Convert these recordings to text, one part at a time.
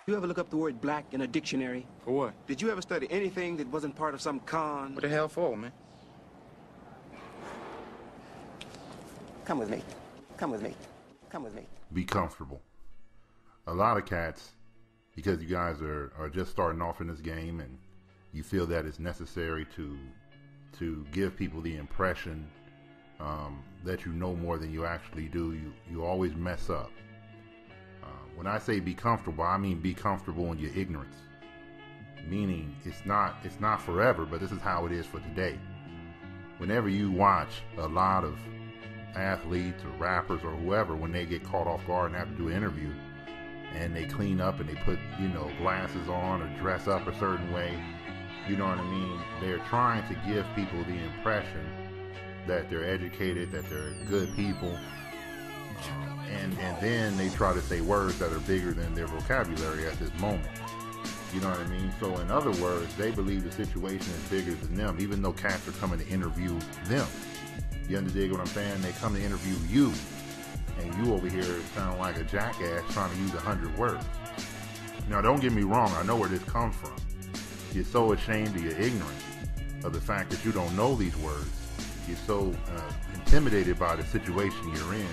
You ever look up the word black in a dictionary? For what? Did you ever study anything that wasn't part of some con? What the hell for, man? Come with me. Come with me. Come with me. Be comfortable. A lot of cats, because you guys are just starting off in this game and you feel that it's necessary to give people the impression that you know more than you actually do, you always mess up. When I say be comfortable, I mean be comfortable in your ignorance. Meaning it's not forever, but this is how it is for today. Whenever you watch a lot of athletes or rappers or whoever, when they get caught off guard and have to do an interview and they clean up and they put, glasses on or dress up a certain way, you know what I mean? They're trying to give people the impression that they're educated, that they're good people. And then they try to say words that are bigger than their vocabulary at this moment. You know what I mean? So in other words, they believe the situation is bigger than them, even though cats are coming to interview them. You understand what I'm saying? They come to interview you, and you over here sound like a jackass trying to use 100 words. Now, don't get me wrong. I know where this comes from. You're so ashamed of your ignorance, of the fact that you don't know these words. You're so intimidated by the situation you're in.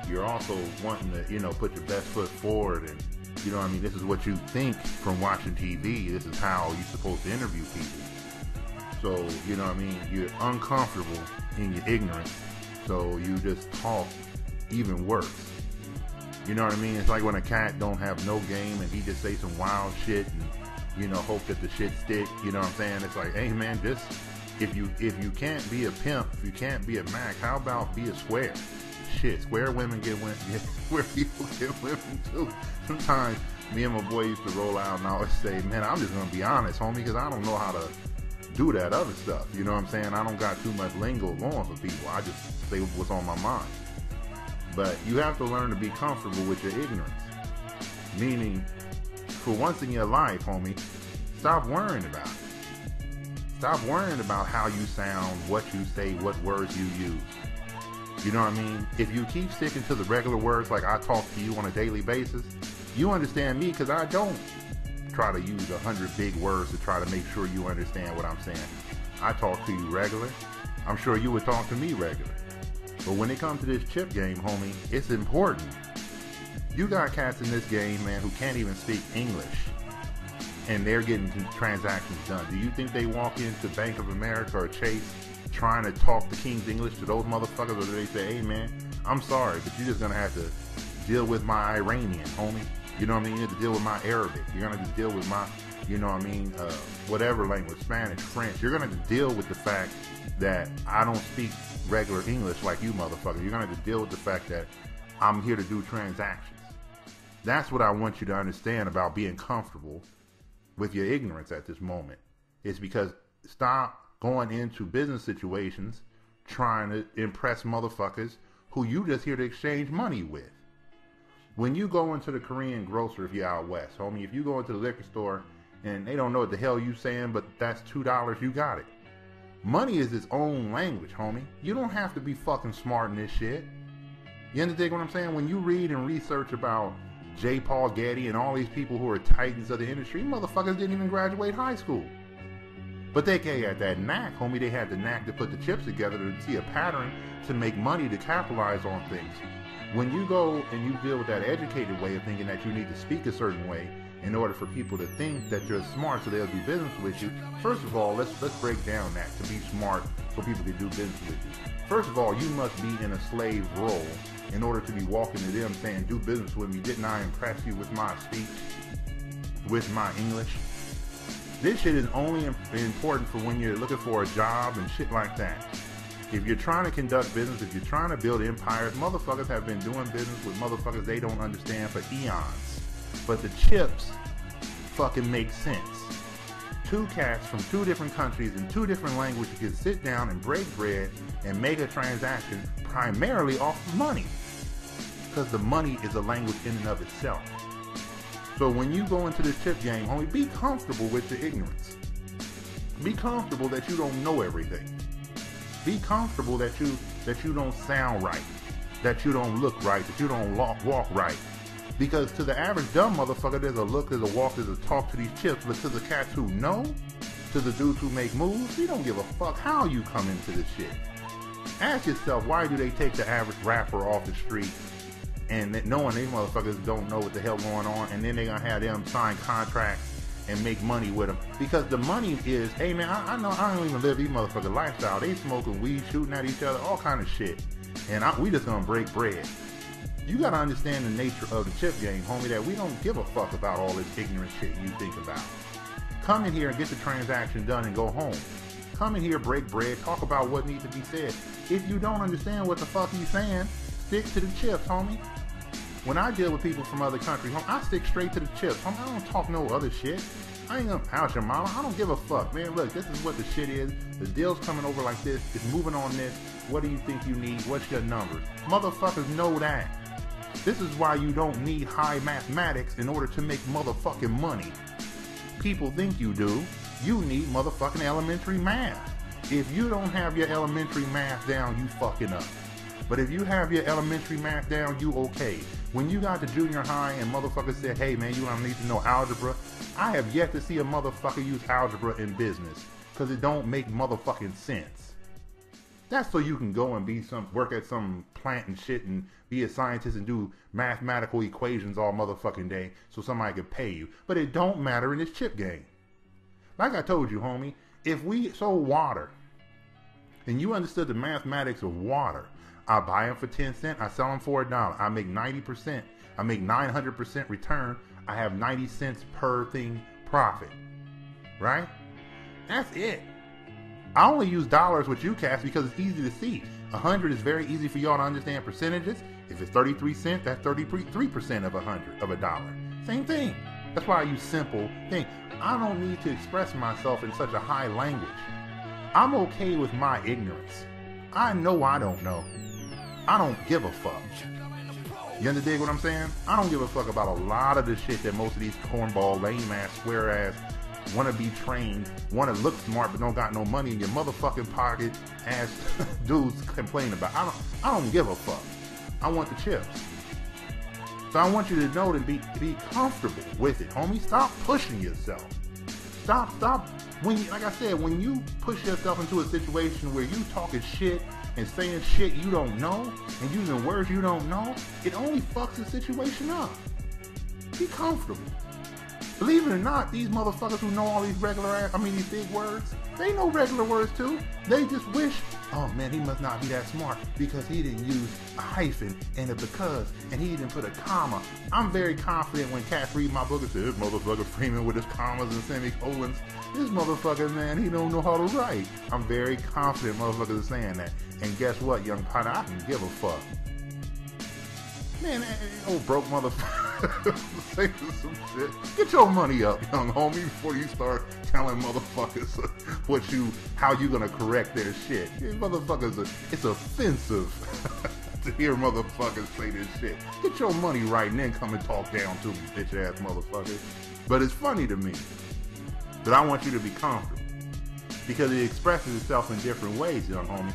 You're also wanting to, put your best foot forward, and this is what you think from watching TV. This is how you're supposed to interview people. So, you're uncomfortable in your ignorance, so you just talk even worse. You know what I mean? It's like when a cat don't have no game and he just say some wild shit and, hope that the shit stick. You know what I'm saying? It's like, hey man, just if you can't be a pimp, if you can't be a Mac, how about be a square? Shit, square women get women, square people get women too. Sometimes me and my boy used to roll out and I always say, man, I'm just gonna be honest, homie, because I don't know how to do that other stuff. You know what I'm saying? I don't got too much lingo going for people. I just say what's on my mind. But you have to learn to be comfortable with your ignorance. Meaning, for once in your life, homie, stop worrying about it. Stop worrying about how you sound, what you say, what words you use. You know what I mean? If you keep sticking to the regular words like I talk to you on a daily basis, you understand me because I don't try to use 100 big words to try to make sure you understand what I'm saying. I talk to you regular. I'm sure you would talk to me regular. But when it comes to this chip game, homie, it's important. You got cats in this game, man, who can't even speak English, and they're getting transactions done. Do you think they walk into Bank of America or Chase trying to talk the King's English to those motherfuckers, or do they say, hey man, I'm sorry, but you're just gonna have to deal with my Iranian, homie. You know what I mean? You have to deal with my Arabic. You're gonna have to deal with my, whatever language, Spanish, French. You're gonna have to deal with the fact that I don't speak regular English like you motherfuckers. You're gonna have to deal with the fact that I'm here to do transactions. That's what I want you to understand about being comfortable with your ignorance at this moment. It's because stop going into business situations trying to impress motherfuckers who you just here to exchange money with. When you go into the Korean grocer, if you're out west, homie, if you go into the liquor store and they don't know what the hell you saying, but that's $2, you got it. Money is its own language, homie. You don't have to be fucking smart in this shit. You understand what I'm saying? When you read and research about J. Paul Getty and all these people who are titans of the industry, motherfuckers didn't even graduate high school. But they had that knack, homie. They had the knack to put the chips together to see a pattern to make money, to capitalize on things. When you go and you deal with that educated way of thinking that you need to speak a certain way in order for people to think that you're smart so they'll do business with you, first of all, let's break down that to be smart so people can do business with you. First of all, you must be in a slave role in order to be walking to them saying, do business with me. Didn't I impress you with my speech, with my English? This shit is only important for when you're looking for a job and shit like that. If you're trying to conduct business, if you're trying to build empires, motherfuckers have been doing business with motherfuckers they don't understand for eons. But the chips fucking make sense. Two cats from two different countries in two different languages can sit down and break bread and make a transaction primarily off of money. Because the money is a language in and of itself. So when you go into this chip game, homie, be comfortable with your ignorance. Be comfortable that you don't know everything. Be comfortable that you don't sound right, that you don't look right, that you don't walk right. Because to the average dumb motherfucker, there's a look, there's a walk, there's a talk to these chips. But to the cats who know, to the dudes who make moves, we don't give a fuck how you come into this shit. Ask yourself, why do they take the average rapper off the street and knowing these motherfuckers don't know what the hell going on, and then they gonna have them sign contracts and make money with them? Because the money is, hey man, I know I don't even live these motherfuckers lifestyle. They smoking weed, shooting at each other, all kind of shit. And we just gonna break bread. You gotta understand the nature of the chip game, homie, that we don't give a fuck about all this ignorant shit you think about. Come in here and get the transaction done and go home. Come in here, break bread, talk about what needs to be said. If you don't understand what the fuck he's saying, stick to the chips, homie. When I deal with people from other countries, homie, I stick straight to the chips. Homie, I don't talk no other shit. I ain't gonna house your mama. I don't give a fuck, man. Look, this is what the shit is. The deal's coming over like this. It's moving on this. What do you think you need? What's your numbers? Motherfuckers know that. This is why you don't need high mathematics in order to make motherfucking money. People think you do. You need motherfucking elementary math. If you don't have your elementary math down, you fucking up. But if you have your elementary math down, you okay. When you got to junior high and motherfuckers said, hey man, you don't need to know algebra, I have yet to see a motherfucker use algebra in business, because it don't make motherfucking sense. That's so you can go and work at some plant and shit and be a scientist and do mathematical equations all motherfucking day so somebody could pay you. But it don't matter in this chip game. Like I told you, homie, if we sold water and you understood the mathematics of water, I buy them for 10 cents, I sell them for $1. I make 90%, I make 900% return, I have 90 cents per thing profit. Right? That's it. I only use dollars with UCAS because it's easy to see. 100 is very easy for y'all to understand percentages. If it's 33 cents, that's 33% of a dollar. Same thing. That's why I use simple things. I don't need to express myself in such a high language. I'm okay with my ignorance. I know I don't know. I don't give a fuck. You understand what I'm saying? I don't give a fuck about a lot of the shit that most of these cornball, lame ass, square ass, want to be trained, want to look smart but don't got no money in your motherfucking pocket ass dudes complain about. I don't give a fuck. I want the chips. So I want you to know to be comfortable with it, homie. Stop pushing yourself. Stop. Like I said, when you push yourself into a situation where you talking shit and saying shit you don't know and using words you don't know, it only fucks the situation up. Be comfortable. Believe it or not, these motherfuckers who know all these these big words, they know regular words too. They just wish, oh man, he must not be that smart because he didn't use a hyphen and a because, and he didn't put a comma. I'm very confident when cats read my book and say, this motherfucker Freeman with his commas and semicolons, this motherfucker, man, he don't know how to write. I'm very confident motherfuckers are saying that. And guess what, young partner, I can give a fuck. Man, old broke motherfucker saying some shit. Get your money up, young homie, before you start telling motherfuckers how you gonna correct their shit. Motherfuckers, it's offensive to hear motherfuckers say this shit. Get your money right and then come and talk down to me, bitch ass motherfuckers. But it's funny to me. But I want you to be comfortable because it expresses itself in different ways, young homie.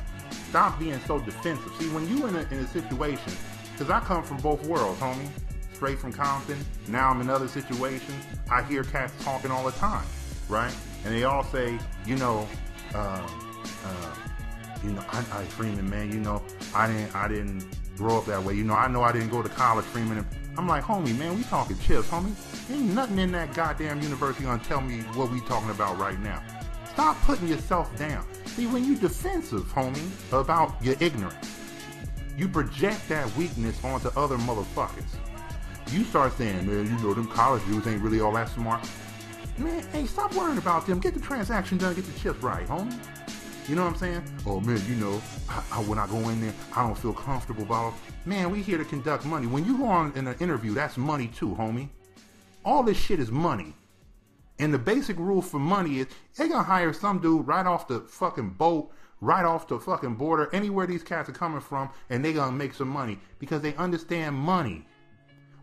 Stop being so defensive. See, when you in a situation, because I come from both worlds, homie. Straight from Compton. Now I'm in other situations. I hear cats talking all the time, right? And they all say, I Freeman, man, I didn't grow up that way. I know I didn't go to college, Freeman. I'm like, homie, man, we talking chips, homie. Ain't nothing in that goddamn university gonna tell me what we talking about right now. Stop putting yourself down. See, when you defensive, homie, about your ignorance, you project that weakness onto other motherfuckers. You start saying, man, them college dudes ain't really all that smart. Man, hey, stop worrying about them. Get the transaction done, get the chips right, homie. You know what I'm saying? Oh, man, when I go in there, I don't feel comfortable about it. Man, we here to conduct money. When you go on in an interview, that's money too, homie. All this shit is money. And the basic rule for money is they gonna hire some dude right off the fucking boat, right off the fucking border, anywhere these cats are coming from, and they gonna make some money because they understand money.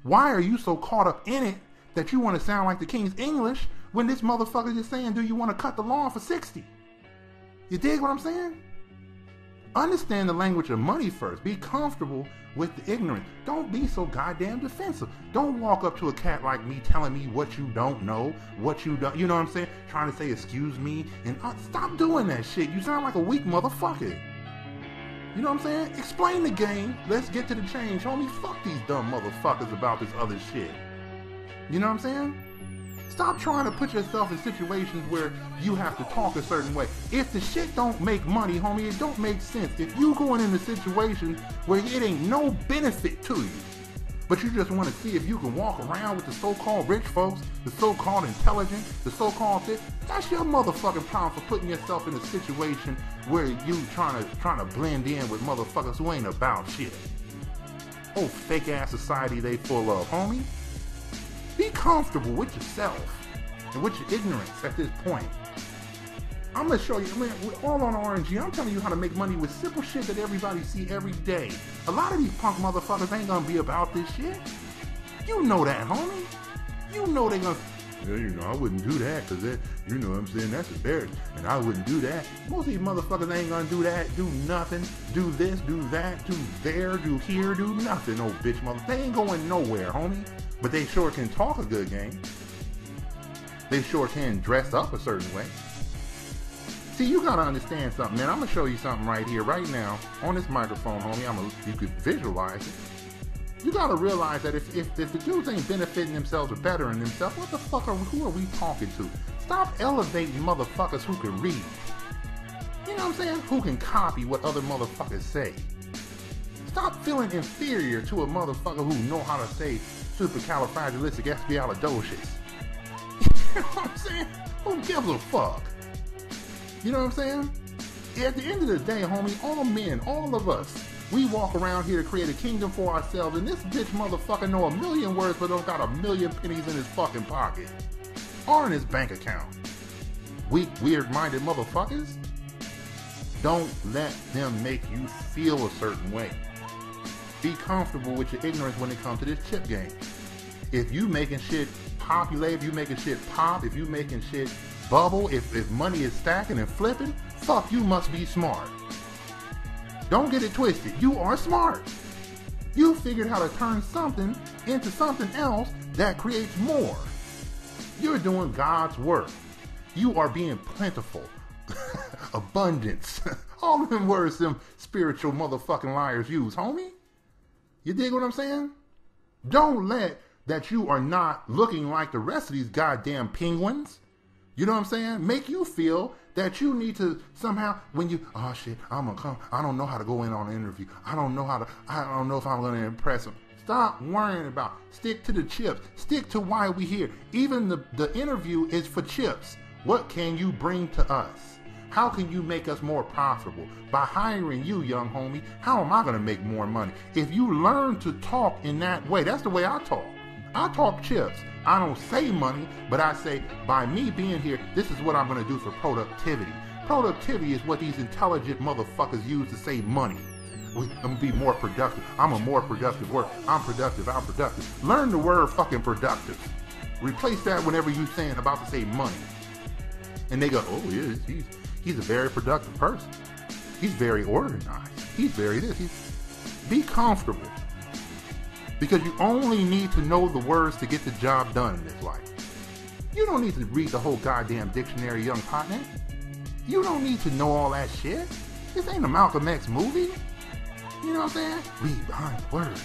Why are you so caught up in it that you want to sound like the King's English when this motherfucker is saying, do you want to cut the lawn for 60? You dig what I'm saying? Understand the language of money first. Be comfortable with the ignorance. Don't be so goddamn defensive. Don't walk up to a cat like me telling me what you don't know, what you don't, you know what I'm saying? Trying to say excuse me and stop doing that shit. You sound like a weak motherfucker. You know what I'm saying? Explain the game. Let's get to the change. Homie, fuck these dumb motherfuckers about this other shit. You know what I'm saying? Stop trying to put yourself in situations where you have to talk a certain way. If the shit don't make money, homie, it don't make sense. If you going in a situation where it ain't no benefit to you, but you just want to see if you can walk around with the so-called rich folks, the so-called intelligent, the so-called this, that's your motherfucking problem for putting yourself in a situation where you trying to blend in with motherfuckers who ain't about shit. Oh, fake ass society they full of, homie. Be comfortable with yourself and with your ignorance at this point. I'm going to show you, man, we're all on RNG. I'm telling you how to make money with simple shit that everybody see every day. A lot of these punk motherfuckers ain't going to be about this shit. You know that, homie. You know they going to, yeah, you know, I wouldn't do that because that, you know what I'm saying, that's embarrassing. And I wouldn't do that. Most of these motherfuckers ain't going to do that, do nothing, do this, do that, do there, do here, do nothing. No bitch motherfucker. They ain't going nowhere, homie. But they sure can talk a good game. They sure can dress up a certain way. See, you gotta understand something, man. I'm gonna show you something right here, right now, on this microphone, homie. You could visualize it. You gotta realize that if the dudes ain't benefiting themselves or bettering themselves, what the fuck who are we talking to? Stop elevating motherfuckers who can read. You know what I'm saying? Who can copy what other motherfuckers say. Stop feeling inferior to a motherfucker who know how to say supercalifragilisticexpialidocious. You know what I'm saying? Who gives a fuck? You know what I'm saying? At the end of the day, homie, all men, all of us, we walk around here to create a kingdom for ourselves, and this bitch motherfucker know a million words but don't got a million pennies in his fucking pocket. Or in his bank account. Weak, weird-minded motherfuckers. Don't let them make you feel a certain way. Be comfortable with your ignorance when it comes to this chip game. If you making shit populate, if you making shit pop, if you making shit bubble, if money is stacking and flipping, fuck, you must be smart. Don't get it twisted. You are smart. You figured how to turn something into something else that creates more. You're doing God's work. You are being plentiful. Abundance. All them words them spiritual motherfucking liars use, homie. You dig what I'm saying? Don't let that you are not looking like the rest of these goddamn penguins. You know what I'm saying? Make you feel that you need to somehow, when you, oh shit, I'm gonna come, I don't know how to go in on an interview. I don't know if I'm gonna impress them. Stop worrying about, stick to the chips. Stick to why we here. Even the interview is for chips. What can you bring to us? How can you make us more profitable? By hiring you, young homie, how am I gonna make more money? If you learn to talk in that way, that's the way I talk. I talk chips. I don't say money, but I say, by me being here, this is what I'm gonna do for productivity. Productivity is what these intelligent motherfuckers use to say money. I'm gonna be more productive. I'm a more productive worker. I'm productive. Learn the word fucking productive. Replace that whenever you're saying about to say money. And they go, oh yeah, he's a very productive person. He's very organized. He's very this. Be comfortable. Because you only need to know the words to get the job done in this life. You don't need to read the whole goddamn dictionary, young partner. You don't need to know all that shit. This ain't a Malcolm X movie. You know what I'm saying? Read behind the words.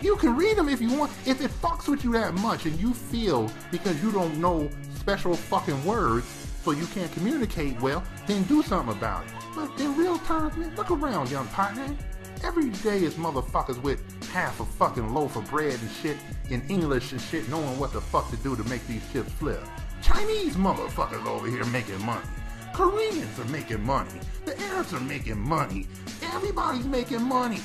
You can read them if you want. If it fucks with you that much and you feel because you don't know special fucking words so you can't communicate well, then do something about it. But in real terms, man, look around, young partner. Every day is motherfuckers with half a fucking loaf of bread and shit in English and shit knowing what the fuck to do to make these chips flip. Chinese motherfuckers over here making money. Koreans are making money. The Arabs are making money. Everybody's making money.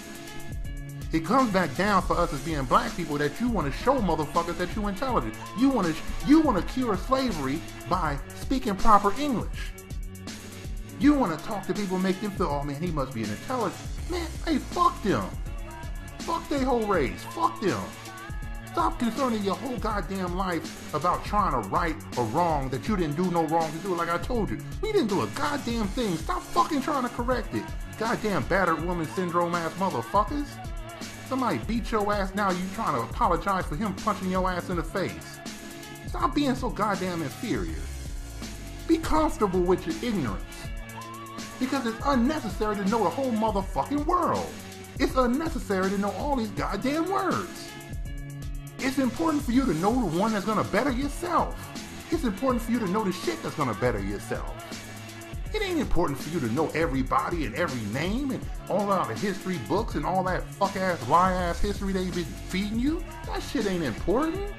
It comes back down for us as being black people that you want to show motherfuckers that you're intelligent. You want to cure slavery by speaking proper English. You want to talk to people, make them feel, oh man, he must be an intelligent. Man, hey, fuck them. Fuck their whole race. Fuck them. Stop concerning your whole goddamn life about trying to right or wrong that you didn't do no wrong to do. Like I told you, we didn't do a goddamn thing. Stop fucking trying to correct it. goddamn battered woman syndrome ass motherfuckers. Somebody beat your ass, now you trying to apologize for him punching your ass in the face. Stop being so goddamn inferior. Be comfortable with your ignorance. Because it's unnecessary to know the whole motherfucking world. It's unnecessary to know all these goddamn words. It's important for you to know the one that's gonna better yourself. It's important for you to know the shit that's gonna better yourself. It ain't important for you to know everybody and every name and all out of history books and all that fuck-ass, lie-ass history they've been feeding you. That shit ain't important.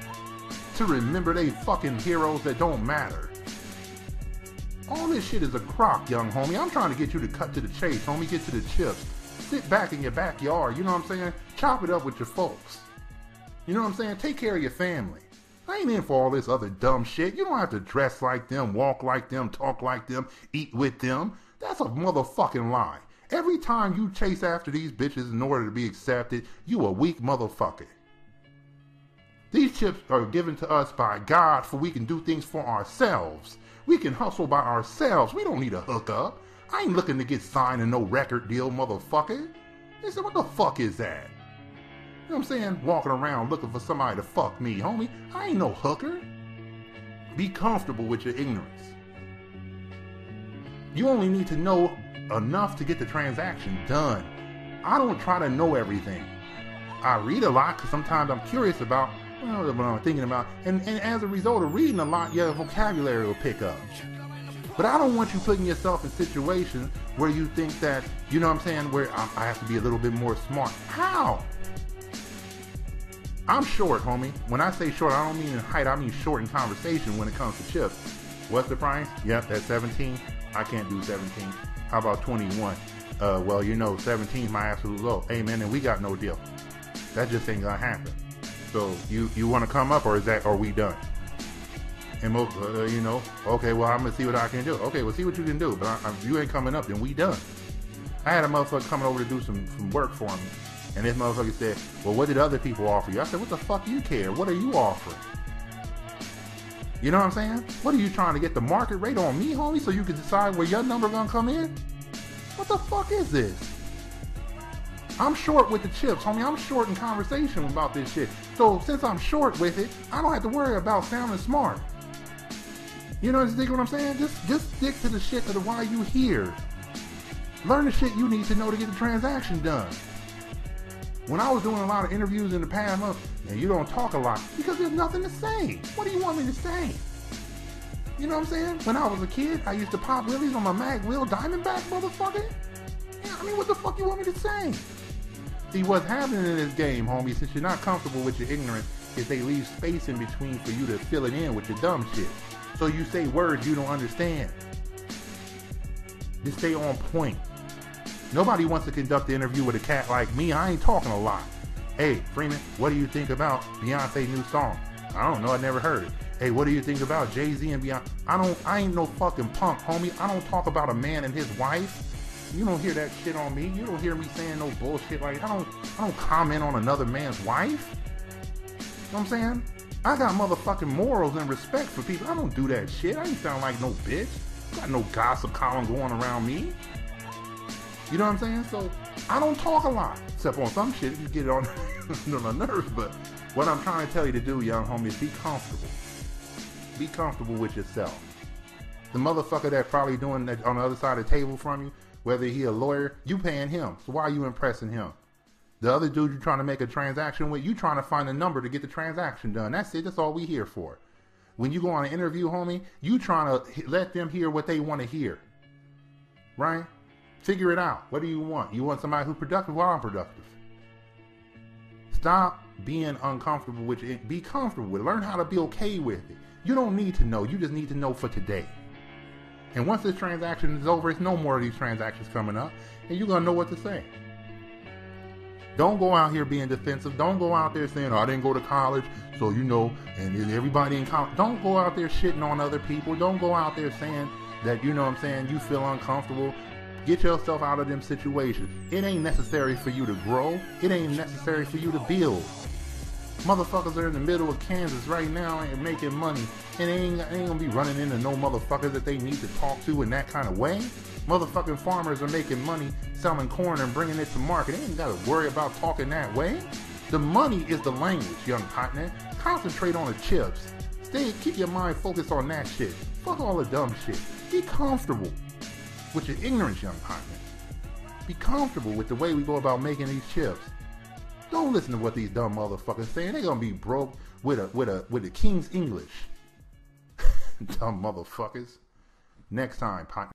To remember they fucking heroes that don't matter. All this shit is a crock, young homie. I'm trying to get you to cut to the chase, homie. Get to the chips. Sit back in your backyard, you know what I'm saying? Chop it up with your folks. You know what I'm saying? Take care of your family. I ain't in for all this other dumb shit. You don't have to dress like them, walk like them, talk like them, eat with them. That's a motherfucking lie. Every time you chase after these bitches in order to be accepted, you a weak motherfucker. These chips are given to us by God for we can do things for ourselves. We can hustle by ourselves. We don't need a hookup. I ain't looking to get signed in no record deal, motherfucker. They said, what the fuck is that? You know what I'm saying? Walking around looking for somebody to fuck me, homie. I ain't no hooker. Be comfortable with your ignorance. You only need to know enough to get the transaction done. I don't try to know everything. I read a lot because sometimes I'm curious about what I'm thinking about. And as a result of reading a lot, your vocabulary will pick up. But I don't want you putting yourself in situations where you think that, you know what I'm saying, where I have to be a little bit more smart. How? I'm short, homie. When I say short, I don't mean in height. I mean short in conversation when it comes to chips. What's the price? Yep, that's 17. I can't do 17. How about 21? Well, you know, 17 is my absolute low. Hey, man, and we got no deal. That just ain't gonna happen. So you want to come up, or are we done? And most, you know, okay, well, I'm gonna see what I can do. Okay, well, see what you can do. But if you ain't coming up, then we done. I had a motherfucker coming over to do some work for me. And this motherfucker said, well, what did other people offer you? I said, what the fuck you care? What are you offering? You know what I'm saying? What are you trying to get the market rate on me, homie, so you can decide where your number gonna come in? What the fuck is this? I'm short with the chips, homie. I'm short in conversation about this shit. So since I'm short with it, I don't have to worry about sounding smart. You know what I'm saying? Just stick to the shit of why you here. Learn the shit you need to know to get the transaction done. When I was doing a lot of interviews in the past month, and you don't talk a lot because there's nothing to say. What do you want me to say? You know what I'm saying? When I was a kid, I used to pop wheelies on my Mag Wheel Diamondback, motherfucker. Yeah, I mean, what the fuck you want me to say? See, what's happening in this game, homie, since you're not comfortable with your ignorance, is they leave space in between for you to fill it in with your dumb shit. So you say words you don't understand. Just stay on point. Nobody wants to conduct the interview with a cat like me. I ain't talking a lot. Hey, Freeman, what do you think about Beyonce's new song? I don't know. I never heard it. Hey, what do you think about Jay-Z and Beyonce? I ain't no fucking punk, homie. I don't talk about a man and his wife. You don't hear that shit on me. You don't hear me saying no bullshit like I don't comment on another man's wife. You know what I'm saying? I got motherfucking morals and respect for people. I don't do that shit. I ain't sound like no bitch. Got no gossip column going around me. You know what I'm saying? So I don't talk a lot, except on some shit you get it on my nerves. But what I'm trying to tell you to do, young homie, is be comfortable. Be comfortable with yourself. The motherfucker that probably doing that on the other side of the table from you, whether he a lawyer, you paying him. So why are you impressing him? The other dude you're trying to make a transaction with, you trying to find a number to get the transaction done. That's it. That's all we here for. When you go on an interview, homie, you trying to let them hear what they want to hear. Right? Figure it out. What do you want? You want somebody who's productive? Well, I'm productive. Stop being uncomfortable with it. Be comfortable with it. Learn how to be okay with it. You don't need to know. You just need to know for today. And once this transaction is over, it's no more of these transactions coming up. And you're going to know what to say. Don't go out here being defensive. Don't go out there saying, oh, I didn't go to college, so you know, and everybody in college. Don't go out there shitting on other people. Don't go out there saying that, you know what I'm saying, you feel uncomfortable. Get yourself out of them situations. It ain't necessary for you to grow. It ain't necessary for you to build. Motherfuckers are in the middle of Kansas right now and making money. And they ain't gonna be running into no motherfuckers that they need to talk to in that kind of way. Motherfucking farmers are making money selling corn and bringing it to market. They ain't got to worry about talking that way. The money is the language, young partner. Concentrate on the chips. Keep your mind focused on that shit. Fuck all the dumb shit. Be comfortable with your ignorance, young partner. Be comfortable with the way we go about making these chips. Don't listen to what these dumb motherfuckers saying. They're gonna be broke with the King's English. Dumb motherfuckers. Next time, partner.